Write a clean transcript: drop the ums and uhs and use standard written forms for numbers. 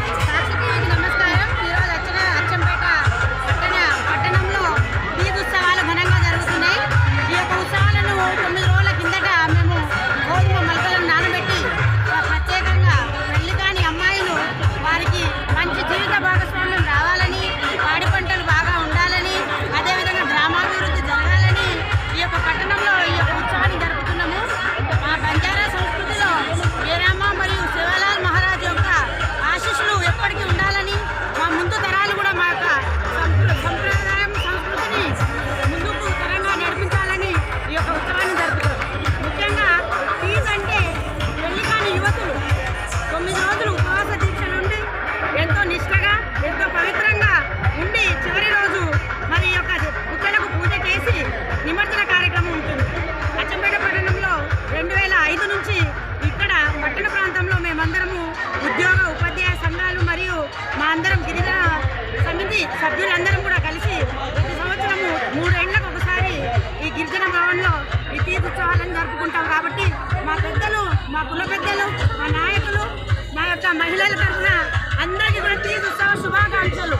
నమస్కారం. ఈరోజు అచ్చంపేట పట్టణంలో ఈద్ ఉత్సవాలు ఘనంగా జరుగుతున్నాయి. ఈ యొక్క ఉత్సవాలను 9 రోజుల కిందట మేము గోధుమ మొలకలను నానబెట్టి ప్రత్యేకంగా పెళ్లి కాని అమ్మాయిలు వారికి మంచి జీవిత భాగస్వామ్యం రావాలని, పాడి పంటలు బాగా ఉండాలని, అదేవిధంగా గ్రామాభివృద్ధి జరగాలని ఈ యొక్క పట్టణంలో ఈ యొక్క ఉత్సవాన్ని జరుపుతున్నాము. మా బంజారా సంస్కృతిలో వీరమ్మ మరియు శివలాల్ మహారాజ్ యొక్క ఆశీస్సులు ఎప్పటికీ ఉండాలని, మా ముందు తరాలు కూడా మా యొక్క సంప్రదాయం సంస్కృతిని ముందుకు తరంగా నడిపించాలని ఈ యొక్క ఉత్సవాన్ని జరుపుతారు. ముఖ్యంగా ఈద్ అంటే పెళ్లి కాని యువతులు 9 రోజులు ఉపవాస దీక్ష నుండి ఎంతో నిష్ఠగా, ఎంతో పవిత్రంగా ఉండి చివరి రోజు మరి యొక్క బుక్కలకు పూజ చేసి నిమజ్జన కార్యక్రమం ఉంటుంది. అచ్చంపేట పట్టణంలో 2005 నుంచి ఇక్కడ పట్టణ ప్రాంతంలో మేమందరము ఉద్యోగ ఉపాధ్యాయ సంఘాలు మరియు మా అందరం గిరిజన సమితి సభ్యులందరం కూడా కలిసి ప్రతి సంవత్సరము 3 ఏళ్లకు ఒకసారి ఈ గిరిజన భవన్లో ఈ తీర్థ ఉత్సవాలను జరుపుకుంటాం. కాబట్టి మా పెద్దలు, మా కుల పెద్దలు, మా నాయకులు, మా యొక్క మహిళల తరఫున అందరికీ కూడా తీర్థ ఉత్సవ శుభాకాంక్షలు.